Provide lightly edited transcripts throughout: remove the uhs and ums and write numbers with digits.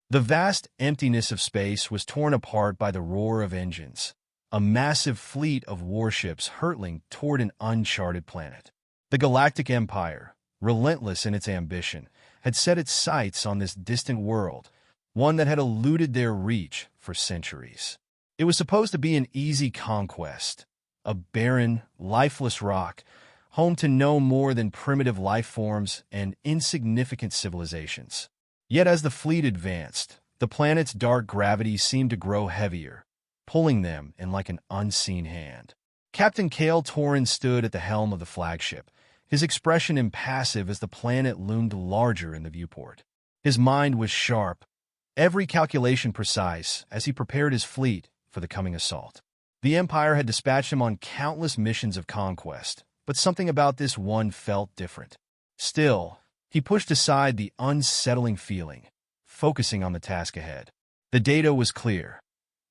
The vast emptiness of space was torn apart by the roar of engines, a massive fleet of warships hurtling toward an uncharted planet. The Galactic Empire, relentless in its ambition, had set its sights on this distant world, one that had eluded their reach for centuries. It was supposed to be an easy conquest, a barren, lifeless rock, home to no more than primitive life forms and insignificant civilizations. Yet as the fleet advanced, the planet's dark gravity seemed to grow heavier, pulling them in like an unseen hand. Captain Cale Torrin stood at the helm of the flagship, his expression impassive as the planet loomed larger in the viewport. His mind was sharp, every calculation precise as he prepared his fleet for the coming assault. The Empire had dispatched him on countless missions of conquest, but something about this one felt different. Still, he pushed aside the unsettling feeling, focusing on the task ahead. The data was clear.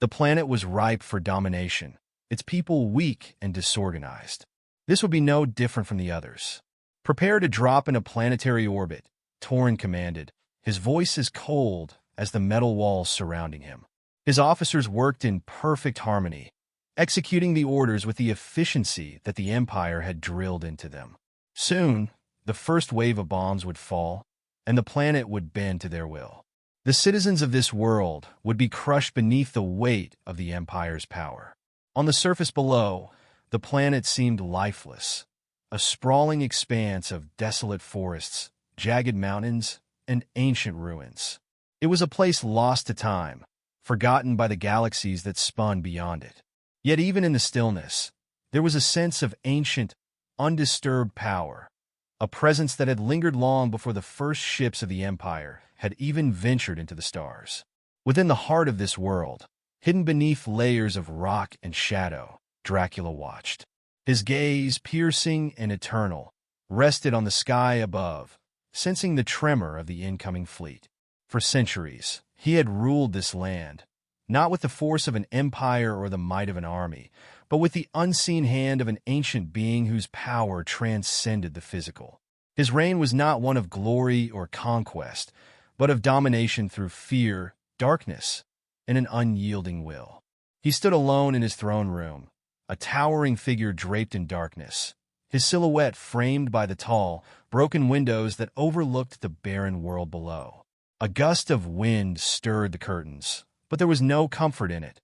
The planet was ripe for domination, its people weak and disorganized. This would be no different from the others. "Prepare to drop in a planetary orbit," Torrin commanded, his voice as cold as the metal walls surrounding him. His officers worked in perfect harmony, executing the orders with the efficiency that the Empire had drilled into them. Soon, the first wave of bombs would fall, and the planet would bend to their will. The citizens of this world would be crushed beneath the weight of the Empire's power. On the surface below, the planet seemed lifeless, a sprawling expanse of desolate forests, jagged mountains, and ancient ruins. It was a place lost to time, forgotten by the galaxies that spun beyond it. Yet even in the stillness, there was a sense of ancient, undisturbed power, a presence that had lingered long before the first ships of the Empire had even ventured into the stars. Within the heart of this world, hidden beneath layers of rock and shadow, Dracula watched. His gaze, piercing and eternal, rested on the sky above, sensing the tremor of the incoming fleet. For centuries, he had ruled this land, not with the force of an empire or the might of an army, but with the unseen hand of an ancient being whose power transcended the physical. His reign was not one of glory or conquest, but of domination through fear, darkness, and an unyielding will. He stood alone in his throne room, a towering figure draped in darkness, his silhouette framed by the tall, broken windows that overlooked the barren world below. A gust of wind stirred the curtains, but there was no comfort in it,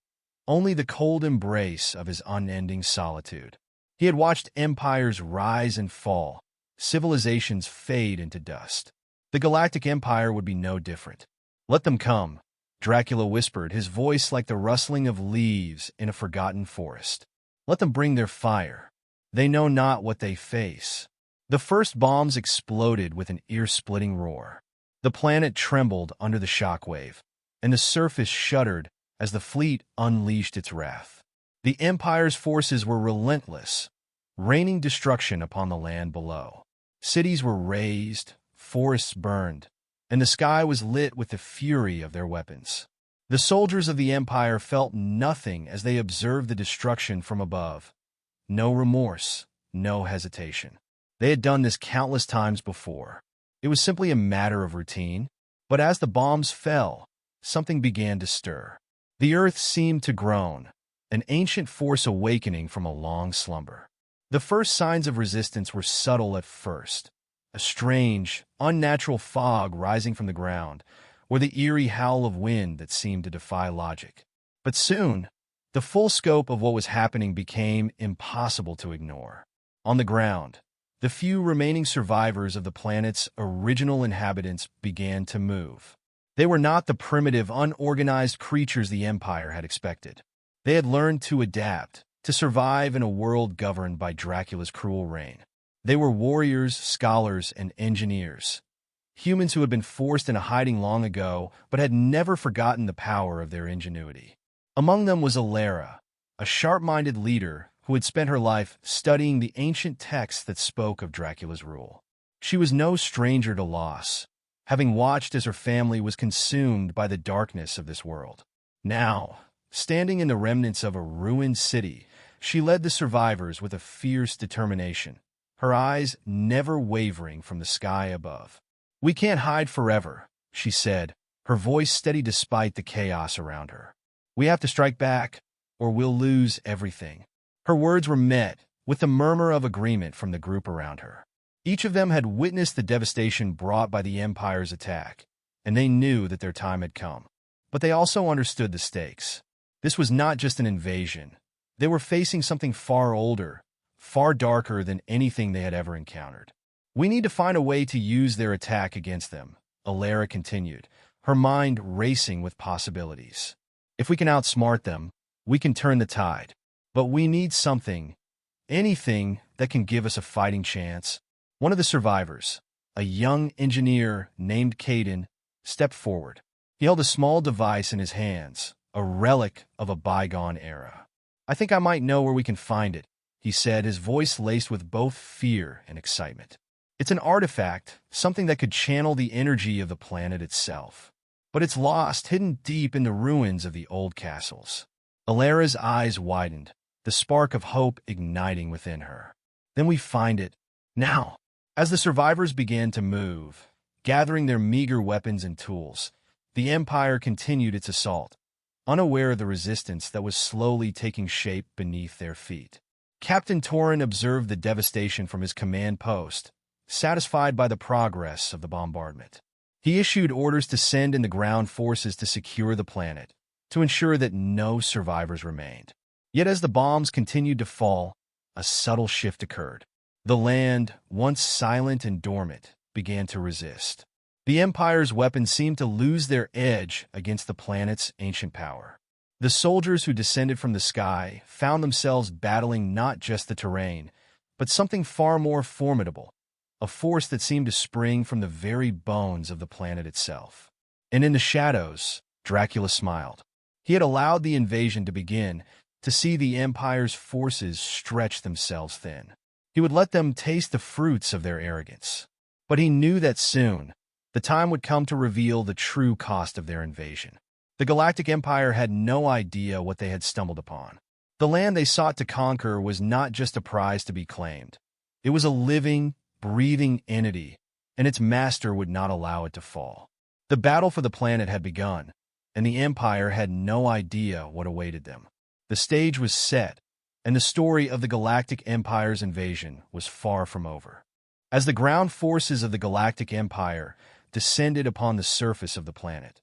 only the cold embrace of his unending solitude. He had watched empires rise and fall, civilizations fade into dust. The Galactic Empire would be no different. "Let them come," Dracula whispered, his voice like the rustling of leaves in a forgotten forest. "Let them bring their fire. They know not what they face." The first bombs exploded with an ear-splitting roar. The planet trembled under the shockwave, and the surface shuddered as the fleet unleashed its wrath. The Empire's forces were relentless, raining destruction upon the land below. Cities were razed, forests burned, and the sky was lit with the fury of their weapons. The soldiers of the Empire felt nothing as they observed the destruction from above. No remorse, no hesitation. They had done this countless times before. It was simply a matter of routine. But as the bombs fell, something began to stir. The earth seemed to groan, an ancient force awakening from a long slumber. The first signs of resistance were subtle at first, a strange, unnatural fog rising from the ground, or the eerie howl of wind that seemed to defy logic. But soon, the full scope of what was happening became impossible to ignore. On the ground, the few remaining survivors of the planet's original inhabitants began to move. They were not the primitive, unorganized creatures the Empire had expected. They had learned to adapt, to survive in a world governed by Dracula's cruel reign. They were warriors, scholars, and engineers. Humans who had been forced into hiding long ago, but had never forgotten the power of their ingenuity. Among them was Alara, a sharp-minded leader who had spent her life studying the ancient texts that spoke of Dracula's rule. She was no stranger to loss, having watched as her family was consumed by the darkness of this world. Now, standing in the remnants of a ruined city, she led the survivors with a fierce determination, her eyes never wavering from the sky above. "We can't hide forever," she said, her voice steady despite the chaos around her. "We have to strike back, or we'll lose everything." Her words were met with the murmur of agreement from the group around her. Each of them had witnessed the devastation brought by the Empire's attack, and they knew that their time had come. But they also understood the stakes. This was not just an invasion. They were facing something far older, far darker than anything they had ever encountered. "We need to find a way to use their attack against them," Alara continued, her mind racing with possibilities. "If we can outsmart them, we can turn the tide. But we need something, anything that can give us a fighting chance." One of the survivors, a young engineer named Caden, stepped forward. He held a small device in his hands, a relic of a bygone era. "I think I might know where we can find it," he said, his voice laced with both fear and excitement. "It's an artifact, something that could channel the energy of the planet itself. But it's lost, hidden deep in the ruins of the old castles." Alara's eyes widened, the spark of hope igniting within her. "Then we find it. Now." As the survivors began to move, gathering their meager weapons and tools, the Empire continued its assault, unaware of the resistance that was slowly taking shape beneath their feet. Captain Torin observed the devastation from his command post, satisfied by the progress of the bombardment. He issued orders to send in the ground forces to secure the planet, to ensure that no survivors remained. Yet as the bombs continued to fall, a subtle shift occurred. The land, once silent and dormant, began to resist. The Empire's weapons seemed to lose their edge against the planet's ancient power. The soldiers who descended from the sky found themselves battling not just the terrain, but something far more formidable, a force that seemed to spring from the very bones of the planet itself. And in the shadows, Dracula smiled. He had allowed the invasion to begin, to see the Empire's forces stretch themselves thin. He would let them taste the fruits of their arrogance. But he knew that soon, the time would come to reveal the true cost of their invasion. The Galactic Empire had no idea what they had stumbled upon. The land they sought to conquer was not just a prize to be claimed. It was a living, breathing entity, and its master would not allow it to fall. The battle for the planet had begun, and the Empire had no idea what awaited them. The stage was set, and the story of the Galactic Empire's invasion was far from over. As the ground forces of the Galactic Empire descended upon the surface of the planet,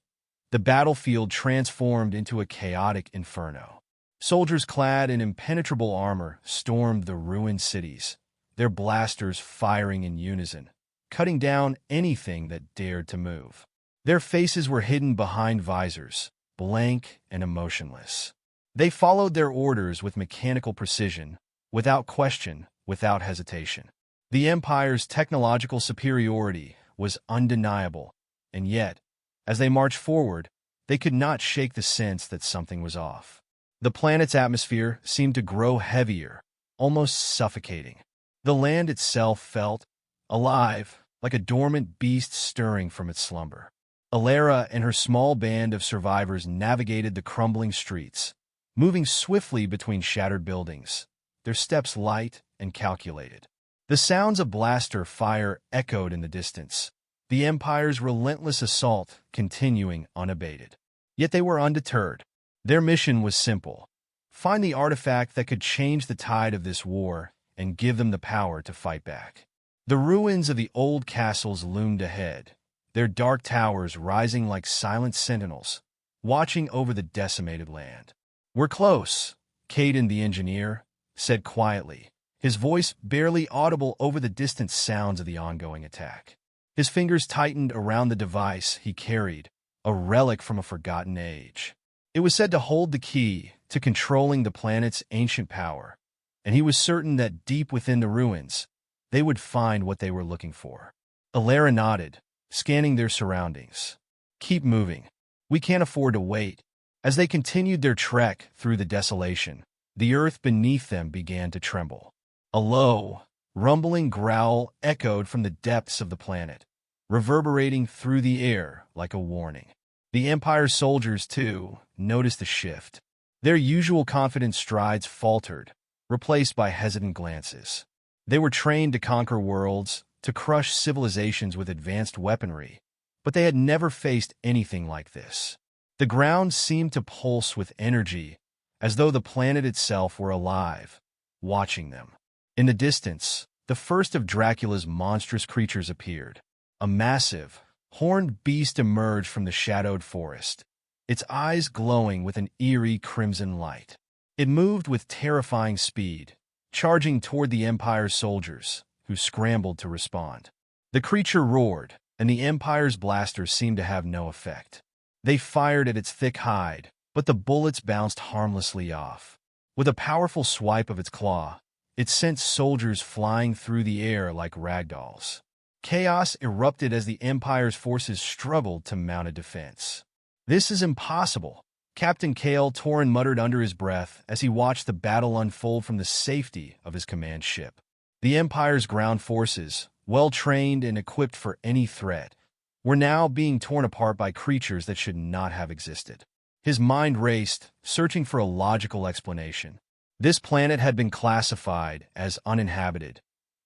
the battlefield transformed into a chaotic inferno. Soldiers clad in impenetrable armor stormed the ruined cities, their blasters firing in unison, cutting down anything that dared to move. Their faces were hidden behind visors, blank and emotionless. They followed their orders with mechanical precision, without question, without hesitation. The Empire's technological superiority was undeniable, and yet, as they marched forward, they could not shake the sense that something was off. The planet's atmosphere seemed to grow heavier, almost suffocating. The land itself felt alive, like a dormant beast stirring from its slumber. Alara and her small band of survivors navigated the crumbling streets, moving swiftly between shattered buildings, their steps light and calculated. The sounds of blaster fire echoed in the distance, the Empire's relentless assault continuing unabated. Yet they were undeterred. Their mission was simple: find the artifact that could change the tide of this war and give them the power to fight back. The ruins of the old castles loomed ahead, their dark towers rising like silent sentinels, watching over the decimated land. "We're close," Caden the engineer said quietly, his voice barely audible over the distant sounds of the ongoing attack. His fingers tightened around the device he carried, a relic from a forgotten age. It was said to hold the key to controlling the planet's ancient power, and he was certain that deep within the ruins, they would find what they were looking for. Alara nodded, scanning their surroundings. "Keep moving. We can't afford to wait." As they continued their trek through the desolation, the earth beneath them began to tremble. A low, rumbling growl echoed from the depths of the planet, reverberating through the air like a warning. The Empire's soldiers, too, noticed the shift. Their usual confident strides faltered, replaced by hesitant glances. They were trained to conquer worlds, to crush civilizations with advanced weaponry, but they had never faced anything like this. The ground seemed to pulse with energy, as though the planet itself were alive, watching them. In the distance, the first of Dracula's monstrous creatures appeared. A massive, horned beast emerged from the shadowed forest, its eyes glowing with an eerie crimson light. It moved with terrifying speed, charging toward the Empire's soldiers, who scrambled to respond. The creature roared, and the Empire's blasters seemed to have no effect. They fired at its thick hide, but the bullets bounced harmlessly off. With a powerful swipe of its claw, it sent soldiers flying through the air like ragdolls. Chaos erupted as the Empire's forces struggled to mount a defense. "This is impossible," Captain Kale Torin muttered under his breath as he watched the battle unfold from the safety of his command ship. The Empire's ground forces, well-trained and equipped for any threat, were now being torn apart by creatures that should not have existed. His mind raced, searching for a logical explanation. This planet had been classified as uninhabited.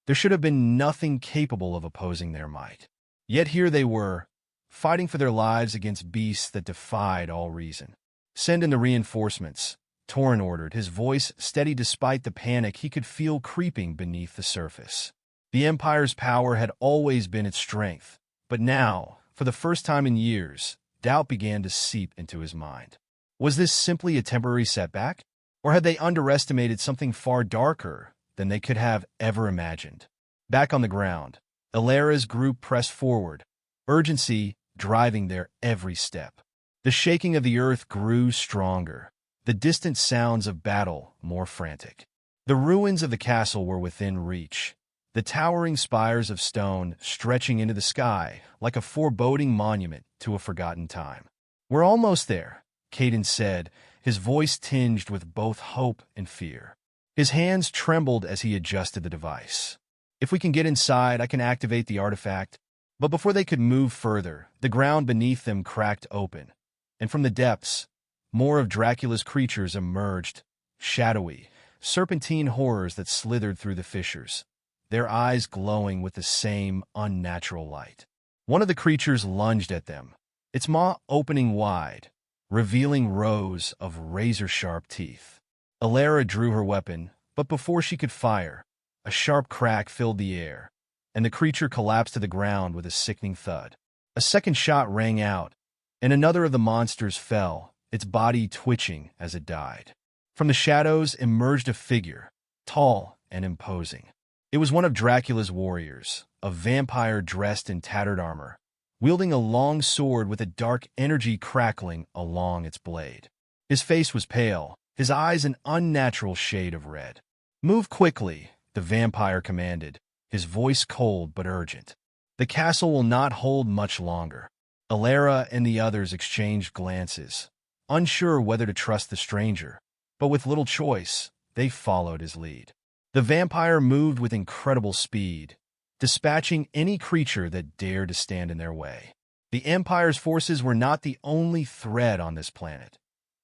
There should have been nothing capable of opposing their might. Yet here they were, fighting for their lives against beasts that defied all reason. "Send in the reinforcements," Torin ordered, his voice steady despite the panic he could feel creeping beneath the surface. The Empire's power had always been its strength, but now, for the first time in years, doubt began to seep into his mind. Was this simply a temporary setback? Or had they underestimated something far darker than they could have ever imagined? Back on the ground, Ilara's group pressed forward, urgency driving their every step. The shaking of the earth grew stronger, the distant sounds of battle more frantic. The ruins of the castle were within reach, the towering spires of stone stretching into the sky like a foreboding monument to a forgotten time. "We're almost there," Caden said, his voice tinged with both hope and fear. His hands trembled as he adjusted the device. "If we can get inside, I can activate the artifact." But before they could move further, the ground beneath them cracked open, and from the depths, more of Dracula's creatures emerged, shadowy, serpentine horrors that slithered through the fissures, their eyes glowing with the same unnatural light. One of the creatures lunged at them, its maw opening wide, revealing rows of razor-sharp teeth. Ilara drew her weapon, but before she could fire, a sharp crack filled the air, and the creature collapsed to the ground with a sickening thud. A second shot rang out, and another of the monsters fell, its body twitching as it died. From the shadows emerged a figure, tall and imposing. It was one of Dracula's warriors, a vampire dressed in tattered armor, wielding a long sword with a dark energy crackling along its blade. His face was pale, his eyes an unnatural shade of red. "Move quickly," the vampire commanded, his voice cold but urgent. "The castle will not hold much longer." Ilara and the others exchanged glances, unsure whether to trust the stranger, but with little choice, they followed his lead. The vampire moved with incredible speed, dispatching any creature that dared to stand in their way. The Empire's forces were not the only threat on this planet.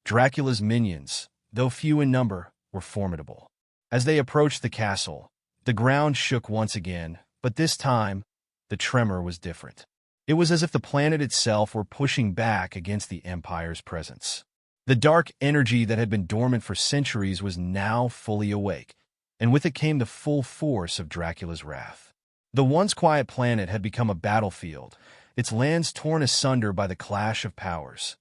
Dracula's minions, though few in number, were formidable. As they approached the castle, the ground shook once again, but this time, the tremor was different. It was as if the planet itself were pushing back against the Empire's presence. The dark energy that had been dormant for centuries was now fully awake, and with it came the full force of Dracula's wrath. The once quiet planet had become a battlefield, its lands torn asunder by the clash of powers,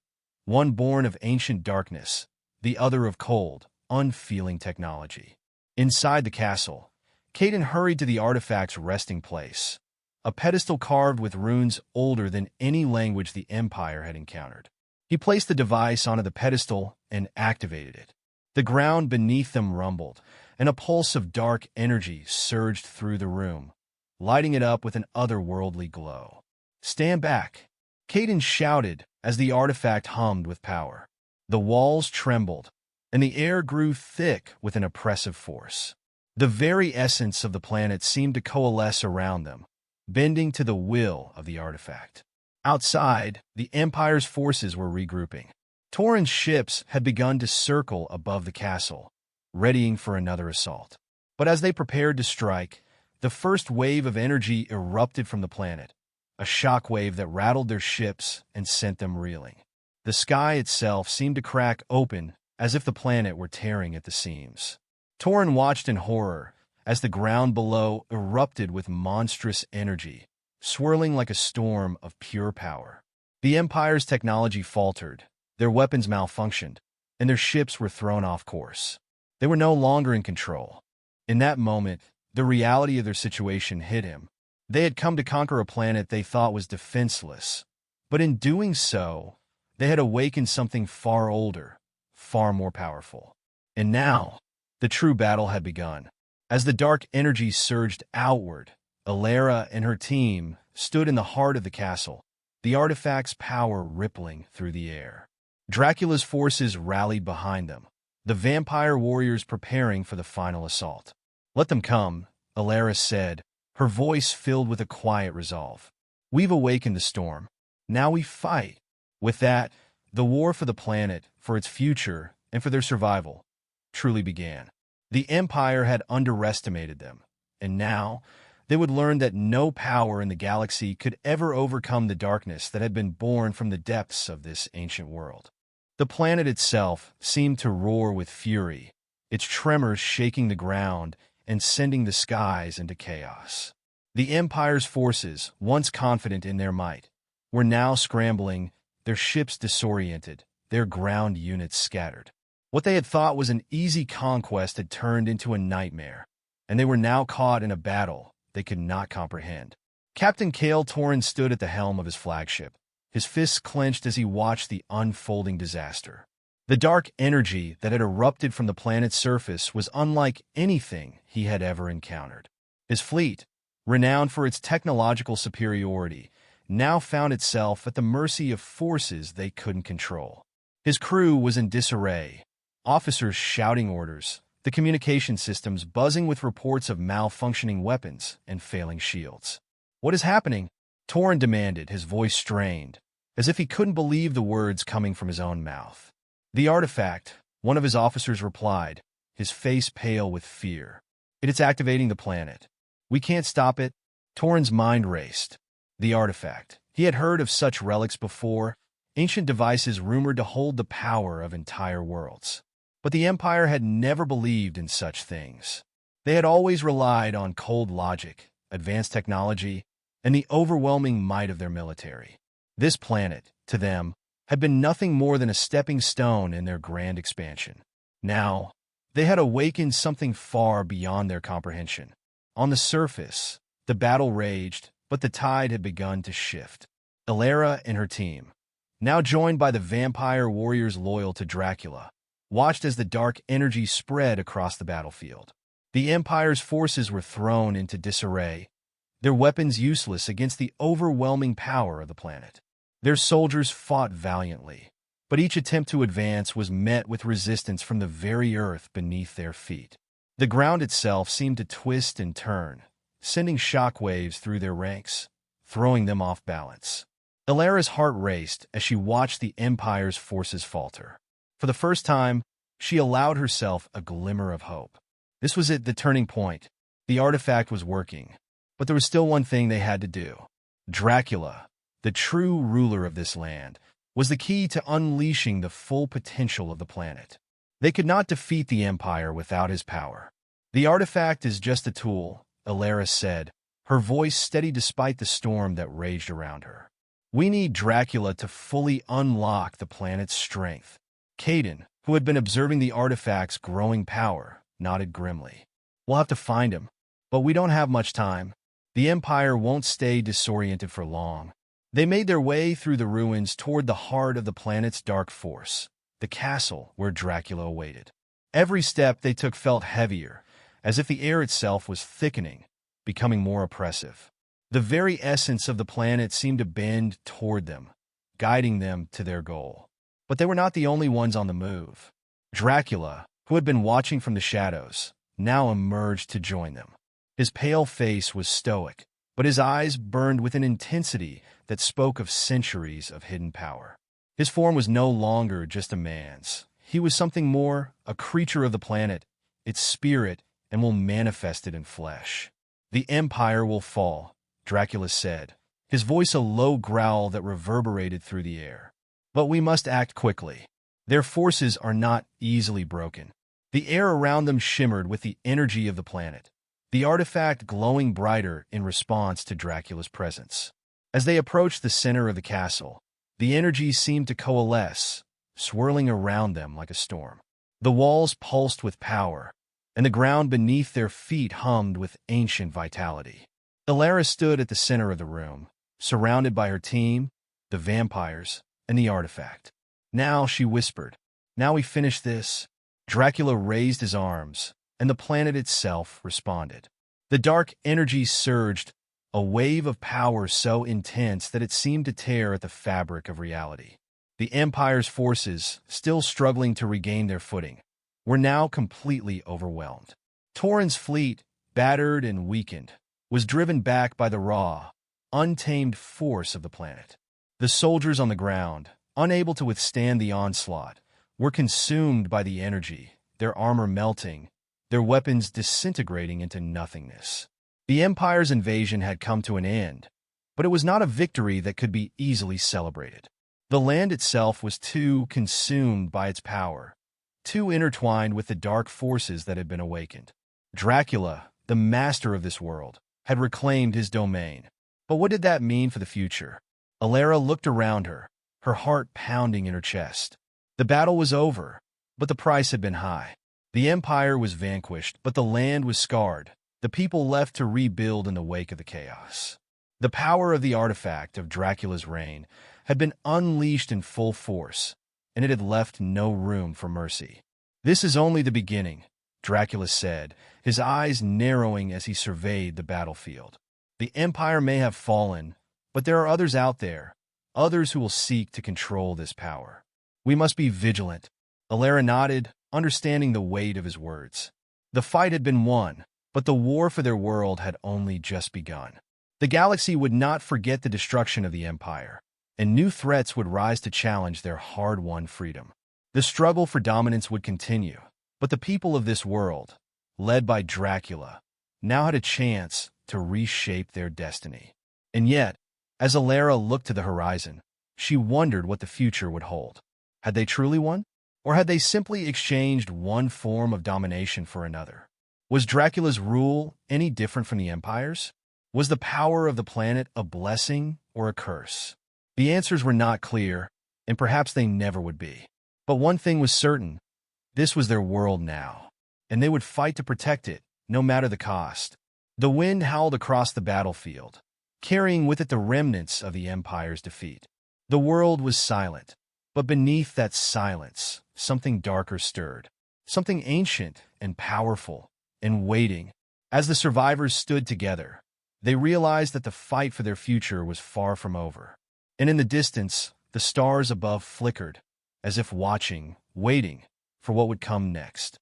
one born of ancient darkness, the other of cold, unfeeling technology. Inside the castle, Caden hurried to the artifact's resting place, a pedestal carved with runes older than any language the Empire had encountered. He placed the device onto the pedestal and activated it. The ground beneath them rumbled, and a pulse of dark energy surged through the room, lighting it up with an otherworldly glow. "Stand back," Caden shouted as the artifact hummed with power. The walls trembled, and the air grew thick with an oppressive force. The very essence of the planet seemed to coalesce around them, bending to the will of the artifact. Outside, the Empire's forces were regrouping. Torin's ships had begun to circle above the castle, readying for another assault. But as they prepared to strike, the first wave of energy erupted from the planet, a shockwave that rattled their ships and sent them reeling. The sky itself seemed to crack open as if the planet were tearing at the seams. Torin watched in horror as the ground below erupted with monstrous energy, swirling like a storm of pure power. The Empire's technology faltered, their weapons malfunctioned, and their ships were thrown off course. They were no longer in control. In that moment, the reality of their situation hit him. They had come to conquer a planet they thought was defenseless, but in doing so, they had awakened something far older, far more powerful. And now, the true battle had begun. As the dark energy surged outward, Alara and her team stood in the heart of the castle, the artifact's power rippling through the air. Dracula's forces rallied behind them, the vampire warriors preparing for the final assault. "Let them come," Alara said, her voice filled with a quiet resolve. "We've awakened the storm. Now we fight." With that, the war for the planet, for its future, and for their survival, truly began. The Empire had underestimated them, and now they would learn that no power in the galaxy could ever overcome the darkness that had been born from the depths of this ancient world. The planet itself seemed to roar with fury, its tremors shaking the ground and sending the skies into chaos. The Empire's forces, once confident in their might, were now scrambling, their ships disoriented, their ground units scattered. What they had thought was an easy conquest had turned into a nightmare, and they were now caught in a battle they could not comprehend. Captain Cale Torin stood at the helm of his flagship, his fists clenched as he watched the unfolding disaster. The dark energy that had erupted from the planet's surface was unlike anything he had ever encountered. His fleet, renowned for its technological superiority, now found itself at the mercy of forces they couldn't control. His crew was in disarray, officers shouting orders, the communication systems buzzing with reports of malfunctioning weapons and failing shields. "What is happening?" Torin demanded, his voice strained, as if he couldn't believe the words coming from his own mouth. "The artifact," one of his officers replied, his face pale with fear. "It's activating the planet. We can't stop it." Torin's mind raced. The artifact. He had heard of such relics before, ancient devices rumored to hold the power of entire worlds. But the Empire had never believed in such things. They had always relied on cold logic, advanced technology, and the overwhelming might of their military. This planet, to them, had been nothing more than a stepping stone in their grand expansion. Now, they had awakened something far beyond their comprehension. On the surface, the battle raged, but the tide had begun to shift. Alara and her team, now joined by the vampire warriors loyal to Dracula, watched as the dark energy spread across the battlefield. The Empire's forces were thrown into disarray, their weapons useless against the overwhelming power of the planet. Their soldiers fought valiantly, but each attempt to advance was met with resistance from the very earth beneath their feet. The ground itself seemed to twist and turn, sending shockwaves through their ranks, throwing them off balance. Alara's heart raced as she watched the Empire's forces falter. For the first time, she allowed herself a glimmer of hope. This was it, the turning point. The artifact was working, but there was still one thing they had to do. Dracula, the true ruler of this land, was the key to unleashing the full potential of the planet. They could not defeat the Empire without his power. "The artifact is just a tool," Alara said, her voice steady despite the storm that raged around her. "We need Dracula to fully unlock the planet's strength." Caden, who had been observing the artifact's growing power, nodded grimly. "We'll have to find him, but we don't have much time. The Empire won't stay disoriented for long." They made their way through the ruins toward the heart of the planet's dark force, the castle where Dracula awaited. Every step they took felt heavier, as if the air itself was thickening, becoming more oppressive. The very essence of the planet seemed to bend toward them, guiding them to their goal. But they were not the only ones on the move. Dracula, who had been watching from the shadows, now emerged to join them. His pale face was stoic, but his eyes burned with an intensity that spoke of centuries of hidden power. His form was no longer just a man's. He was something more, a creature of the planet, its spirit, and will manifest it in flesh. "The Empire will fall," Dracula said, his voice a low growl that reverberated through the air. But we must act quickly. Their forces are not easily broken. The air around them shimmered with the energy of the planet, the artifact glowing brighter in response to Dracula's presence. As they approached the center of the castle, the energy seemed to coalesce, swirling around them like a storm. The walls pulsed with power, and the ground beneath their feet hummed with ancient vitality. Alara stood at the center of the room, surrounded by her team, the vampires, and the artifact. "Now," she whispered, "now we finish this." Dracula raised his arms, and the planet itself responded. The dark energy surged, a wave of power so intense that it seemed to tear at the fabric of reality. The Empire's forces, still struggling to regain their footing, were now completely overwhelmed. Tauren's fleet, battered and weakened, was driven back by the raw, untamed force of the planet. The soldiers on the ground, unable to withstand the onslaught, were consumed by the energy, their armor melting, their weapons disintegrating into nothingness. The Empire's invasion had come to an end, but it was not a victory that could be easily celebrated. The land itself was too consumed by its power, too intertwined with the dark forces that had been awakened. Dracula, the master of this world, had reclaimed his domain. But what did that mean for the future? Alara looked around her, her heart pounding in her chest. The battle was over, but the price had been high. The Empire was vanquished, but the land was scarred, the people left to rebuild in the wake of the chaos. The power of the artifact of Dracula's reign had been unleashed in full force, and it had left no room for mercy. "This is only the beginning," Dracula said, his eyes narrowing as he surveyed the battlefield. "The Empire may have fallen, but there are others out there, others who will seek to control this power. We must be vigilant." Alara nodded, understanding the weight of his words. The fight had been won, but the war for their world had only just begun. The galaxy would not forget the destruction of the Empire, and new threats would rise to challenge their hard-won freedom. The struggle for dominance would continue, but the people of this world, led by Dracula, now had a chance to reshape their destiny. And yet, as Alara looked to the horizon, she wondered what the future would hold. Had they truly won? Or had they simply exchanged one form of domination for another? Was Dracula's rule any different from the Empire's? Was the power of the planet a blessing or a curse? The answers were not clear, and perhaps they never would be. But one thing was certain: this was their world now, and they would fight to protect it, no matter the cost. The wind howled across the battlefield, carrying with it the remnants of the Empire's defeat. The world was silent, but beneath that silence, something darker stirred, something ancient and powerful and waiting. As the survivors stood together, they realized that the fight for their future was far from over. And in the distance, the stars above flickered, as if watching, waiting for what would come next.